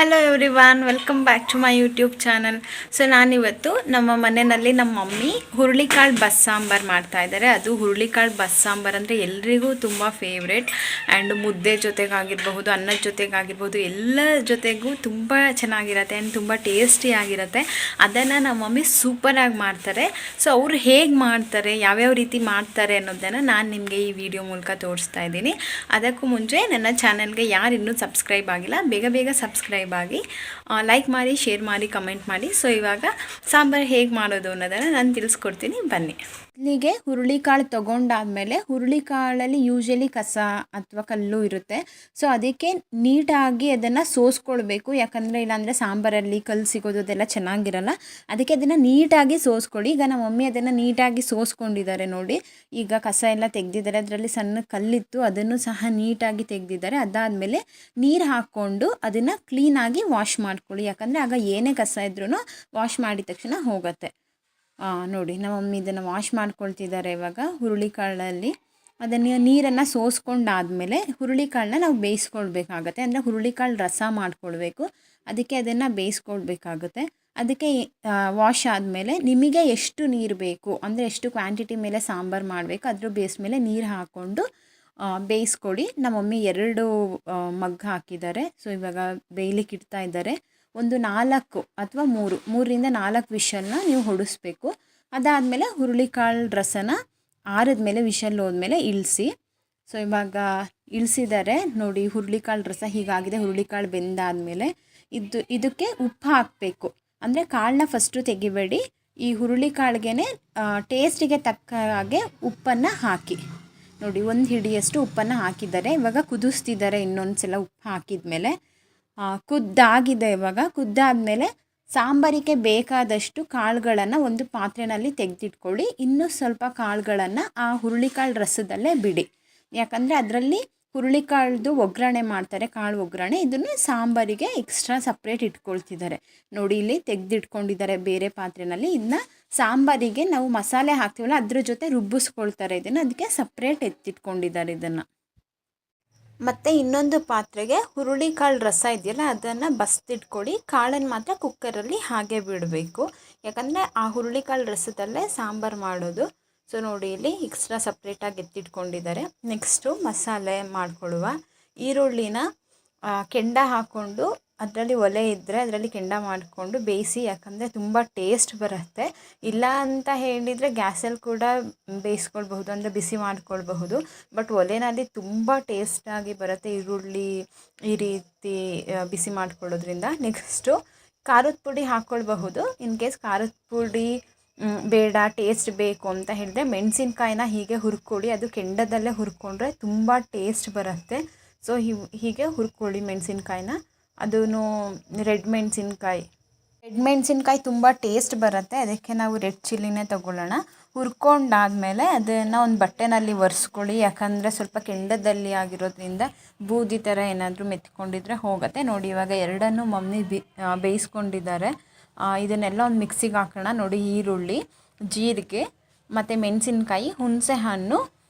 Hello everyone, welcome back to my YouTube channel. So ನಾನಿವತ್ತು ನಮ್ಮ ಮನೆಯಲ್ಲಿ ನಮ್ಮ ಮಮ್ಮಿ ಹುರುಳಿಕಾಳು ಬಸ್ಸಾಂಬಾರು ಮಾಡ್ತಾಯಿದ್ದಾರೆ. ಅದು ಹುರುಳಿಕಾಳು ಬಸ್ಸಾಂಬಾರು ಅಂದರೆ ಎಲ್ರಿಗೂ ತುಂಬ ಫೇವ್ರೇಟ್. ಆ್ಯಂಡ್ ಮುದ್ದೆ ಜೊತೆಗಾಗಿರಬಹುದು, ಅನ್ನದ ಜೊತೆಗಾಗಿರ್ಬೋದು, ಎಲ್ಲ ಜೊತೆಗೂ ತುಂಬ ಚೆನ್ನಾಗಿರುತ್ತೆ ಆ್ಯಂಡ್ ತುಂಬ ಟೇಸ್ಟಿಯಾಗಿರುತ್ತೆ. ಅದನ್ನು ನಮ್ಮ ಮಮ್ಮಿ ಸೂಪರಾಗಿ ಮಾಡ್ತಾರೆ. ಸೊ ಅವರು ಹೇಗೆ ಮಾಡ್ತಾರೆ, ಯಾವ್ಯಾವ ರೀತಿ ಮಾಡ್ತಾರೆ ಅನ್ನೋದನ್ನು ನಾನು ನಿಮಗೆ ಈ ವಿಡಿಯೋ ಮೂಲಕ ತೋರಿಸ್ತಾ ಇದ್ದೀನಿ. ಅದಕ್ಕೂ ಮುಂಚೆ ನನ್ನ ಚಾನಲ್ಗೆ ಯಾರು ಇನ್ನೂ ಸಬ್ಸ್ಕ್ರೈಬ್ ಆಗಿಲ್ಲ, ಬೇಗ ಬೇಗ ಸಬ್ಸ್ಕ್ರೈಬ್ ಆಗಿ, ಲೈಕ್ ಮಾಡಿ, ಶೇರ್ ಮಾಡಿ, ಕಮೆಂಟ್ ಮಾಡಿ. ಸೊ ಇವಾಗ ಸಾಂಬಾರು ಹೇಗೆ ಮಾಡೋದು ಅನ್ನೋದನ್ನು ನಾನು ತಿಳಿಸ್ಕೊಡ್ತೀನಿ, ಬನ್ನಿ. ಇಲ್ಲಿಗೆ ಹುರುಳಿಕಾಳು ತೊಗೊಂಡಾದ್ಮೇಲೆ ಹುರುಳಿಕಾಳಲ್ಲಿ ಯೂಶಲಿ ಕಸ ಅಥವಾ ಕಲ್ಲು ಇರುತ್ತೆ. ಸೊ ಅದಕ್ಕೆ ನೀಟಾಗಿ ಅದನ್ನು ಸೋಸ್ಕೊಳ್ಬೇಕು, ಯಾಕಂದರೆ ಇಲ್ಲಾಂದರೆ ಸಾಂಬಾರಲ್ಲಿ ಕಲ್ಲು ಸಿಗೋದು ಅದೆಲ್ಲ ಚೆನ್ನಾಗಿರಲ್ಲ. ಅದಕ್ಕೆ ಅದನ್ನು ನೀಟಾಗಿ ಸೋಸ್ಕೊಳ್ಳಿ. ಈಗ ನಮ್ಮ ಮಮ್ಮಿ ಅದನ್ನು ನೀಟಾಗಿ ಸೋಸ್ಕೊಂಡಿದ್ದಾರೆ ನೋಡಿ. ಈಗ ಕಸ ಎಲ್ಲ ತೆಗೆದಿದ್ದಾರೆ, ಅದರಲ್ಲಿ ಸಣ್ಣ ಕಲ್ಲಿತ್ತು, ಅದನ್ನು ಸಹ ನೀಟಾಗಿ ತೆಗೆದಿದ್ದಾರೆ. ಅದಾದಮೇಲೆ ನೀರು ಹಾಕ್ಕೊಂಡು ಅದನ್ನು ಕ್ಲೀನಾಗಿ ವಾಶ್ ಮಾಡ್ಕೊಳ್ಳಿ, ಯಾಕಂದರೆ ಆಗ ಏನೇ ಕಸ ಇದ್ರೂ ವಾಶ್ ಮಾಡಿದ ತಕ್ಷಣ ಹೋಗುತ್ತೆ. ನೋಡಿ ನಮ್ಮ ಮಮ್ಮಿ ಇದನ್ನು ವಾಶ್ ಮಾಡ್ಕೊಳ್ತಿದ್ದಾರೆ. ಇವಾಗ ಹುರುಳಿಕಾಳಲ್ಲಿ ಅದನ್ನು ನೀರನ್ನು ಸೋಸ್ಕೊಂಡಾದಮೇಲೆ ಹುರುಳಿಕಾಳನ್ನ ನಾವು ಬೇಯಿಸ್ಕೊಳ್ಬೇಕಾಗತ್ತೆ, ಅಂದರೆ ಹುರುಳಿಕಾಳು ರಸ ಮಾಡ್ಕೊಳ್ಬೇಕು. ಅದಕ್ಕೆ ಅದನ್ನು ಬೇಯಿಸ್ಕೊಳ್ಬೇಕಾಗುತ್ತೆ. ಅದಕ್ಕೆ ವಾಶ್ ಆದಮೇಲೆ ನಿಮಗೆ ಎಷ್ಟು ನೀರು ಬೇಕು, ಅಂದರೆ ಎಷ್ಟು ಕ್ವಾಂಟಿಟಿ ಮೇಲೆ ಸಾಂಬಾರು ಮಾಡಬೇಕು ಅದ್ರ ಬೇಸ್ ಮೇಲೆ ನೀರು ಹಾಕ್ಕೊಂಡು ಬೇಯಿಸ್ಕೊಡಿ. ನಮ್ಮ ಮಮ್ಮಿ 2 ಮಗ್ ಹಾಕಿದ್ದಾರೆ. ಸೊ ಇವಾಗ ಬೇಯಲಿಕ್ಕೆ ಇಡ್ತಾ ಇದ್ದಾರೆ. ಒಂದು 4 ಅಥವಾ 3ರಿಂದ 4 ವಿಷಲ್ನ ನೀವು ಹೊಡಿಸ್ಬೇಕು. ಅದಾದಮೇಲೆ ಹುರುಳಿಕಾಳು ರಸನ ಆರಿದ್ಮೇಲೆ ವಿಷಲ್ ಹೋದ್ಮೇಲೆ ಇಳಿಸಿ. ಸೊ ಇವಾಗ ಇಳಿಸಿದ್ದಾರೆ ನೋಡಿ, ಹುರುಳಿಕಾಳು ರಸ ಹೀಗಾಗಿದೆ. ಹುರುಳಿಕಾಳು ಬೆಂದಾದಮೇಲೆ ಇದಕ್ಕೆ ಉಪ್ಪು ಹಾಕಬೇಕು. ಅಂದರೆ ಕಾಳನ್ನ ಫಸ್ಟು ತೆಗಿಬೇಡಿ, ಈ ಹುರುಳಿಕಾಳಿಗೆ ಟೇಸ್ಟಿಗೆ ತಕ್ಕ ಹಾಗೆ ಉಪ್ಪನ್ನು ಹಾಕಿ. ನೋಡಿ, 1 ಹಿಡಿಯಷ್ಟು ಉಪ್ಪನ್ನು ಹಾಕಿದ್ದಾರೆ. ಇವಾಗ ಕುದಿಸ್ತಿದ್ದಾರೆ ಇನ್ನೊಂದು ಸಲ ಉಪ್ಪು ಹಾಕಿದ್ಮೇಲೆ. ಕುದ್ದಾಗಿದೆ. ಇವಾಗ ಕುದ್ದಾದಮೇಲೆ ಸಾಂಬಾರಿಗೆ ಬೇಕಾದಷ್ಟು ಕಾಳುಗಳನ್ನು ಒಂದು ಪಾತ್ರೆಯಲ್ಲಿ ತೆಗೆದಿಟ್ಕೊಳ್ಳಿ. ಇನ್ನೂ ಸ್ವಲ್ಪ ಕಾಳುಗಳನ್ನು ಆ ಹುರುಳಿಕಾಳು ರಸದಲ್ಲೇ ಬಿಡಿ, ಯಾಕಂದರೆ ಅದರಲ್ಲಿ ಹುರುಳಿಕಾಳ್ದು ಒಗ್ಗರಣೆ ಮಾಡ್ತಾರೆ, ಕಾಳು ಒಗ್ಗರಣೆ. ಇದನ್ನು ಸಾಂಬಾರಿಗೆ ಎಕ್ಸ್ಟ್ರಾ ಸಪ್ರೇಟ್ ಇಟ್ಕೊಳ್ತಿದ್ದಾರೆ. ನೋಡಿ, ಇಲ್ಲಿ ತೆಗೆದಿಟ್ಕೊಂಡಿದ್ದಾರೆ ಬೇರೆ ಪಾತ್ರೆಯಲ್ಲಿ. ಇದನ್ನ ಸಾಂಬಾರಿಗೆ ನಾವು ಮಸಾಲೆ ಹಾಕ್ತೀವಲ್ಲ ಅದ್ರ ಜೊತೆ ರುಬ್ಬಿಸ್ಕೊಳ್ತಾರೆ ಇದನ್ನು, ಅದಕ್ಕೆ ಸಪ್ರೇಟ್ ಎತ್ತಿಟ್ಕೊಂಡಿದ್ದಾರೆ ಇದನ್ನು. ಮತ್ತು ಇನ್ನೊಂದು ಪಾತ್ರೆಗೆ ಹುರುಳಿಕಾಳು ರಸ ಇದೆಯಲ್ಲ ಅದನ್ನು ಬಸ್ತಿಟ್ಕೊಳ್ಳಿ. ಕಾಳನ್ನು ಮಾತ್ರ ಕುಕ್ಕರಲ್ಲಿ ಹಾಗೆ ಬಿಡಬೇಕು, ಯಾಕಂದರೆ ಆ ಹುರುಳಿಕಾಳು ರಸದಲ್ಲೇ ಸಾಂಬಾರು ಮಾಡೋದು. ಸೊ ನೋಡಿ, ಇಲ್ಲಿ ಎಕ್ಸ್ಟ್ರಾ ಸಪ್ರೇಟಾಗಿ ಎತ್ತಿಟ್ಕೊಂಡಿದ್ದಾರೆ. ನೆಕ್ಸ್ಟು ಮಸಾಲೆ ಮಾಡ್ಕೊಳ್ಳುವ. ಈರುಳ್ಳಿನ ಕೆಂಡ ಹಾಕ್ಕೊಂಡು, ಅದರಲ್ಲಿ ಒಲೆ ಇದ್ದರೆ ಅದರಲ್ಲಿ ಕೆಂಡ ಮಾಡಿಕೊಂಡು ಬೇಯಿಸಿ, ಯಾಕಂದರೆ ತುಂಬ ಟೇಸ್ಟ್ ಬರುತ್ತೆ. ಇಲ್ಲ ಅಂತ ಹೇಳಿದರೆ ಗ್ಯಾಸಲ್ಲಿ ಕೂಡ ಬೇಯಿಸ್ಕೊಳ್ಬಹುದು, ಅಂದರೆ ಬಿಸಿ ಮಾಡ್ಕೊಳ್ಬಹುದು. ಬಟ್ ಒಲೆಯಲ್ಲಿ ತುಂಬ ಟೇಸ್ಟಾಗಿ ಬರುತ್ತೆ ಈರುಳ್ಳಿ ಈ ರೀತಿ ಬಿಸಿ ಮಾಡ್ಕೊಳ್ಳೋದ್ರಿಂದ. ನೆಕ್ಸ್ಟು ಖಾರದ ಪುಡಿ ಹಾಕ್ಕೊಳ್ಬಹುದು. ಇನ್ ಕೇಸ್ ಖಾರದ ಪುಡಿ ಬೇಡ, ಟೇಸ್ಟ್ ಬೇಕು ಅಂತ ಹೇಳಿದ್ರೆ ಮೆಣಸಿನ್ಕಾಯಿನ ಹೀಗೆ ಹುರ್ಕೊಳ್ಳಿ. ಅದು ಕೆಂಡದಲ್ಲೇ ಹುರ್ಕೊಂಡ್ರೆ ತುಂಬ ಟೇಸ್ಟ್ ಬರುತ್ತೆ. ಸೊ ಹೀಗೆ ಹುರ್ಕೊಳ್ಳಿ ಮೆಣಸಿನ್ಕಾಯಿನ. ಅದೂ ರೆಡ್ ಮೆಣಸಿನ್ಕಾಯಿ ತುಂಬ ಟೇಸ್ಟ್ ಬರುತ್ತೆ, ಅದಕ್ಕೆ ನಾವು ರೆಡ್ ಚಿಲ್ಲಿನೇ ತೊಗೊಳ್ಳೋಣ. ಹುರ್ಕೊಂಡಾದಮೇಲೆ ಅದನ್ನು ಒಂದು ಬಟ್ಟೆನಲ್ಲಿ ಒರೆಸ್ಕೊಳ್ಳಿ, ಯಾಕಂದರೆ ಸ್ವಲ್ಪ ಕೆಂಡದಲ್ಲಿ ಆಗಿರೋದ್ರಿಂದ ಬೂದಿ ಥರ ಏನಾದರೂ ಮೆತ್ಕೊಂಡಿದ್ರೆ ಹೋಗುತ್ತೆ. ನೋಡಿ, ಇವಾಗ ಎರಡನ್ನೂ ಮಮ್ಮಿ ಬೇಯಿಸ್ಕೊಂಡಿದ್ದಾರೆ. ಇದನ್ನೆಲ್ಲ ಒಂದು ಮಿಕ್ಸಿಗೆ ಹಾಕೋಣ. ನೋಡಿ, ಈರುಳ್ಳಿ, ಜೀರಿಗೆ ಮತ್ತು ಮೆಣಸಿನ್ಕಾಯಿ, ಹುಣಸೆ ಹಣ್ಣು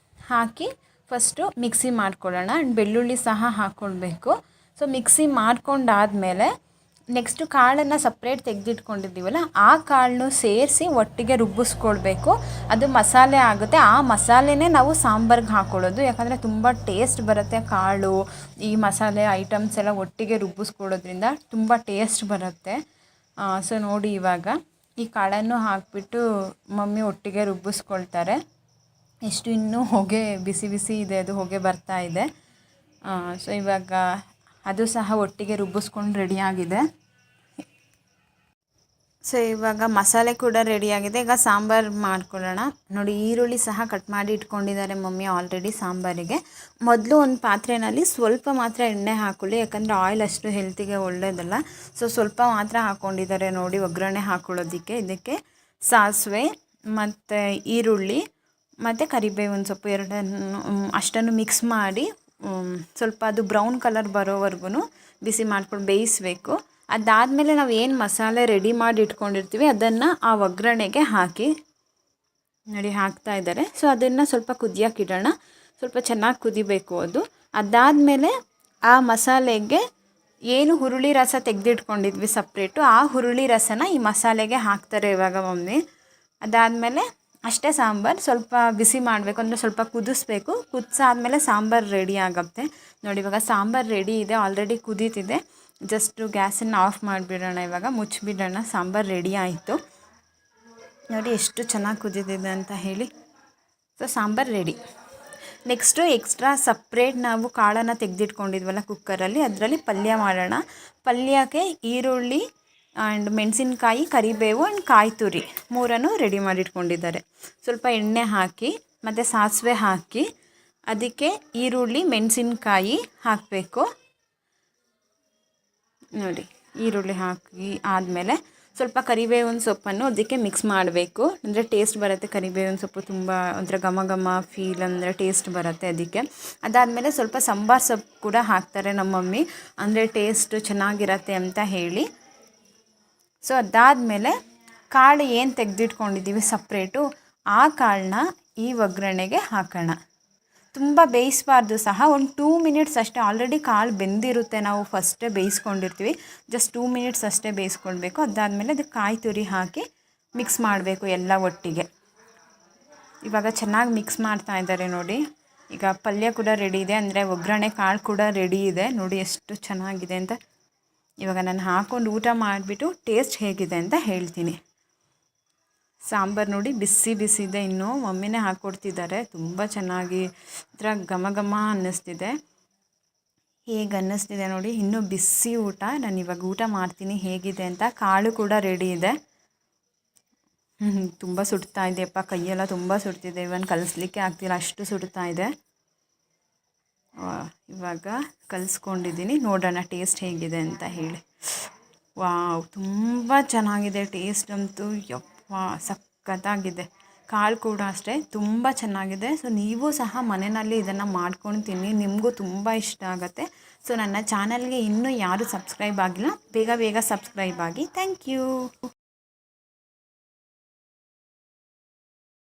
ಹಾಕಿ ಫಸ್ಟು ಮಿಕ್ಸಿ ಮಾಡ್ಕೊಳ್ಳೋಣ. ಬೆಳ್ಳುಳ್ಳಿ ಸಹ ಹಾಕ್ಕೊಳ್ಬೇಕು. ಸೊ ಮಿಕ್ಸಿ ಮಾಡ್ಕೊಂಡಾದಮೇಲೆ ನೆಕ್ಸ್ಟು ಕಾಳನ್ನು ಸಪ್ರೇಟ್ ತೆಗೆದಿಟ್ಕೊಂಡಿದ್ದೀವಲ್ಲ ಆ ಕಾಳನ್ನು ಸೇರಿಸಿ ಒಟ್ಟಿಗೆ ರುಬ್ಬಿಸ್ಕೊಳ್ಬೇಕು. ಅದು ಮಸಾಲೆ ಆಗುತ್ತೆ. ಆ ಮಸಾಲೆನೇ ನಾವು ಸಾಂಬಾರ್ಗೆ ಹಾಕ್ಕೊಳ್ಳೋದು, ಯಾಕಂದರೆ ತುಂಬ ಟೇಸ್ಟ್ ಬರುತ್ತೆ. ಕಾಳು ಈ ಮಸಾಲೆ ಐಟಮ್ಸ್ ಎಲ್ಲ ಒಟ್ಟಿಗೆ ರುಬ್ಬಿಸ್ಕೊಳ್ಳೋದ್ರಿಂದ ತುಂಬ ಟೇಸ್ಟ್ ಬರುತ್ತೆ. ಸೊ ನೋಡಿ, ಇವಾಗ ಈ ಕಾಳನ್ನು ಹಾಕಿಬಿಟ್ಟು ಮಮ್ಮಿ ಒಟ್ಟಿಗೆ ರುಬ್ಬಿಸ್ಕೊಳ್ತಾರೆ. ಎಷ್ಟು ಇನ್ನೂ ಹೊಗೆ ಬಿಸಿ ಬಿಸಿ ಇದೆ, ಅದು ಹೊಗೆ ಬರ್ತಾ ಇದೆ. ಸೊ ಇವಾಗ ಅದು ಸಹ ಒಟ್ಟಿಗೆ ರುಬ್ಬಿಸ್ಕೊಂಡು ರೆಡಿಯಾಗಿದೆ. ಸೊ ಇವಾಗ ಮಸಾಲೆ ಕೂಡ ರೆಡಿಯಾಗಿದೆ. ಈಗ ಸಾಂಬಾರು ಮಾಡ್ಕೊಳ್ಳೋಣ. ನೋಡಿ, ಈರುಳ್ಳಿ ಸಹ ಕಟ್ ಮಾಡಿ ಇಟ್ಕೊಂಡಿದ್ದಾರೆ ಮಮ್ಮಿ ಆಲ್ರೆಡಿ ಸಾಂಬಾರಿಗೆ. ಮೊದಲು ಒಂದು ಪಾತ್ರೆಯಲ್ಲಿ ಸ್ವಲ್ಪ ಮಾತ್ರ ಎಣ್ಣೆ ಹಾಕ್ಕೊಳ್ಳಿ, ಯಾಕಂದರೆ ಆಯಿಲ್ ಅಷ್ಟು ಹೆಲ್ತಿಗೆ ಒಳ್ಳೆಯದಲ್ಲ. ಸೊ ಸ್ವಲ್ಪ ಮಾತ್ರ ಹಾಕ್ಕೊಂಡಿದ್ದಾರೆ ನೋಡಿ ಒಗ್ಗರಣೆ ಹಾಕ್ಕೊಳ್ಳೋದಕ್ಕೆ. ಇದಕ್ಕೆ ಸಾಸಿವೆ ಮತ್ತು ಈರುಳ್ಳಿ ಮತ್ತು ಕರಿಬೇವಿನ ಸೊಪ್ಪು ಎರಡನ್ನು ಅಷ್ಟನ್ನು ಮಿಕ್ಸ್ ಮಾಡಿ ಸ್ವಲ್ಪ ಅದು ಬ್ರೌನ್ ಕಲರ್ ಬರೋವರೆಗೂ ಬಿಸಿ ಮಾಡ್ಕೊಂಡು ಬೇಯಿಸಬೇಕು. ಅದಾದಮೇಲೆ ನಾವು ಏನು ಮಸಾಲೆ ರೆಡಿ ಮಾಡಿ ಇಟ್ಕೊಂಡಿರ್ತೀವಿ ಅದನ್ನು ಆ ಒಗ್ಗರಣೆಗೆ ಹಾಕಿ. ನೋಡಿ, ಹಾಕ್ತಾ ಇದ್ದಾರೆ. ಸೊ ಅದನ್ನು ಸ್ವಲ್ಪ ಕುದಿಯೋಕೆ ಇಡೋಣ. ಸ್ವಲ್ಪ ಚೆನ್ನಾಗಿ ಕುದಿಬೇಕು ಅದು. ಅದಾದಮೇಲೆ ಆ ಮಸಾಲೆಗೆ ಏನು ಹುರುಳಿ ರಸ ತೆಗೆದಿಟ್ಕೊಂಡಿದ್ವಿ ಸಪ್ರೇಟು, ಆ ಹುರುಳಿ ರಸನ ಈ ಮಸಾಲೆಗೆ ಹಾಕ್ತಾರೆ ಇವಾಗ ಮಮ್ಮಿ. ಅದಾದಮೇಲೆ ಅಷ್ಟೇ ಸಾಂಬಾರು ಸ್ವಲ್ಪ ಬಿಸಿ ಮಾಡಬೇಕು, ಅಂದರೆ ಸ್ವಲ್ಪ ಕುದಿಸ್ಬೇಕು. ಕುದಿಸಾದ್ಮೇಲೆ ಸಾಂಬಾರು ರೆಡಿ ಆಗುತ್ತೆ. ನೋಡಿ ಇವಾಗ ಸಾಂಬಾರು ರೆಡಿ ಇದೆ, ಆಲ್ರೆಡಿ ಕುದೀತಿದೆ. ಜಸ್ಟು ಗ್ಯಾಸನ್ನು ಆಫ್ ಮಾಡಿಬಿಡೋಣ, ಇವಾಗ ಮುಚ್ಚಿಬಿಡೋಣ. ಸಾಂಬಾರು ರೆಡಿ ಆಯಿತು ನೋಡಿ, ಎಷ್ಟು ಚೆನ್ನಾಗಿ ಕುದೀತಿದೆ ಅಂತ ಹೇಳಿ. So sambar ready. Next extra separate ನಾವು ಕಾಳನ್ನು ತೆಗೆದಿಟ್ಕೊಂಡಿದ್ವಲ್ಲ ಕುಕ್ಕರಲ್ಲಿ, ಅದರಲ್ಲಿ ಪಲ್ಯ ಮಾಡೋಣ. ಪಲ್ಯಕ್ಕೆ ಈರುಳ್ಳಿ ಆ್ಯಂಡ್ ಮೆಣಸಿನ್ಕಾಯಿ, ಕರಿಬೇವು ಆ್ಯಂಡ್ ಕಾಯಿ ತುರಿ ಮೂರನ್ನು ರೆಡಿ ಮಾಡಿಟ್ಕೊಂಡಿದ್ದಾರೆ. ಸ್ವಲ್ಪ ಎಣ್ಣೆ ಹಾಕಿ ಮತ್ತು ಸಾಸಿವೆ ಹಾಕಿ ಅದಕ್ಕೆ ಈರುಳ್ಳಿ ಮೆಣಸಿನ್ಕಾಯಿ ಹಾಕಬೇಕು ನೋಡಿ. ಈರುಳ್ಳಿ ಹಾಕಿ ಆದಮೇಲೆ ಸ್ವಲ್ಪ ಕರಿಬೇವಿನ ಸೊಪ್ಪನ್ನು ಅದಕ್ಕೆ ಮಿಕ್ಸ್ ಮಾಡಬೇಕು, ಅಂದರೆ ಟೇಸ್ಟ್ ಬರುತ್ತೆ. ಕರಿಬೇವಿನ ಸೊಪ್ಪು ತುಂಬ ಒಂಥರ ಘಮ ಘಮ ಫೀಲ್, ಅಂದರೆ ಟೇಸ್ಟ್ ಬರುತ್ತೆ ಅದಕ್ಕೆ. ಅದಾದಮೇಲೆ ಸ್ವಲ್ಪ ಸಾಂಬಾರು ಸೊಪ್ಪು ಕೂಡ ಹಾಕ್ತಾರೆ ನಮ್ಮ ಮಮ್ಮಿ, ಅಂದರೆ ಟೇಸ್ಟ್ ಚೆನ್ನಾಗಿರತ್ತೆ ಅಂತ ಹೇಳಿ. ಸೊ ಅದಾದಮೇಲೆ ಕಾಳು ಏನು ತೆಗೆದಿಟ್ಕೊಂಡಿದ್ದೀವಿ ಸಪ್ರೇಟು, ಆ ಕಾಳನ್ನ ಈ ಒಗ್ಗರಣೆಗೆ ಹಾಕೋಣ. ತುಂಬ ಬೇಯಿಸಬಾರ್ದು ಸಹ, ಒಂದು 2 ಮಿನಿಟ್ಸ್ ಅಷ್ಟೇ. ಆಲ್ರೆಡಿ ಕಾಳು ಬೆಂದಿರುತ್ತೆ, ನಾವು ಫಸ್ಟೇ ಬೇಯಿಸ್ಕೊಂಡಿರ್ತೀವಿ. ಜಸ್ಟ್ 2 ಮಿನಿಟ್ಸ್ ಅಷ್ಟೇ ಬೇಯಿಸ್ಕೊಳ್ಬೇಕು. ಅದಾದಮೇಲೆ ಅದಕ್ಕೆ ಕಾಯಿ ತುರಿ ಹಾಕಿ ಮಿಕ್ಸ್ ಮಾಡಬೇಕು ಎಲ್ಲ ಒಟ್ಟಿಗೆ. ಇವಾಗ ಚೆನ್ನಾಗಿ ಮಿಕ್ಸ್ ಮಾಡ್ತಾ ಇದ್ದಾರೆ ನೋಡಿ. ಈಗ ಪಲ್ಯ ಕೂಡ ರೆಡಿ ಇದೆ, ಅಂದರೆ ಒಗ್ಗರಣೆ ಕಾಳು ಕೂಡ ರೆಡಿ ಇದೆ ನೋಡಿ, ಎಷ್ಟು ಚೆನ್ನಾಗಿದೆ ಅಂತ. ಇವಾಗ ನಾನು ಹಾಕ್ಕೊಂಡು ಊಟ ಮಾಡಿಬಿಟ್ಟು ಟೇಸ್ಟ್ ಹೇಗಿದೆ ಅಂತ ಹೇಳ್ತೀನಿ. ಸಾಂಬಾರು ನೋಡಿ ಬಿಸಿ ಬಿಸಿ ಇದೆ, ಇನ್ನೂ ಮಮ್ಮಿನೇ ಹಾಕ್ಕೊಡ್ತಿದ್ದಾರೆ. ತುಂಬ ಚೆನ್ನಾಗಿ ಒಂಥರ ಘಮ ಘಮ ಅನ್ನಿಸ್ತಿದೆ. ಹೇಗೆ ಅನ್ನಿಸ್ತಿದೆ ನೋಡಿ, ಇನ್ನೂ ಬಿಸಿ ಊಟ. ನಾನು ಇವಾಗ ಊಟ ಮಾಡ್ತೀನಿ ಹೇಗಿದೆ ಅಂತ. ಕಾಳು ಕೂಡ ರೆಡಿ ಇದೆ. ತುಂಬ ಸುಡ್ತಾ ಇದೆಯಪ್ಪ, ಕೈಯೆಲ್ಲ ತುಂಬ ಸುಡ್ತಿದೆ. ಇವನ್ ಕಲಿಸ್ಲಿಕ್ಕೆ ಆಗ್ತಿಲ್ಲ, ಅಷ್ಟು ಸುಡ್ತಾ ಇದೆ. ಇವಾಗ ಕಲಿಸ್ಕೊಂಡಿದ್ದೀನಿ, ನೋಡೋಣ ಟೇಸ್ಟ್ ಹೇಗಿದೆ ಅಂತ ಹೇಳಿ. ವಾವ್, ತುಂಬ ಚೆನ್ನಾಗಿದೆ ಟೇಸ್ಟ್ ಅಂತೂ. ಯಪ್ಪ ಸಖತ್ತಾಗಿದೆ. ಕಾಳು ಕೂಡ ಅಷ್ಟೇ ತುಂಬ ಚೆನ್ನಾಗಿದೆ. ಸೊ ನೀವು ಸಹ ಮನೆಯಲ್ಲಿ ಇದನ್ನು ಮಾಡ್ಕೊಂಡು ತಿನ್ನಿ, ನಿಮಗೂ ತುಂಬ ಇಷ್ಟ ಆಗುತ್ತೆ. ಸೊ ನನ್ನ ಚಾನಲ್ಗೆ ಇನ್ನೂ ಯಾರೂ ಸಬ್ಸ್ಕ್ರೈಬ್ ಆಗಿಲ್ಲ, ಬೇಗ ಬೇಗ ಸಬ್ಸ್ಕ್ರೈಬ್ ಆಗಿ. Thank you.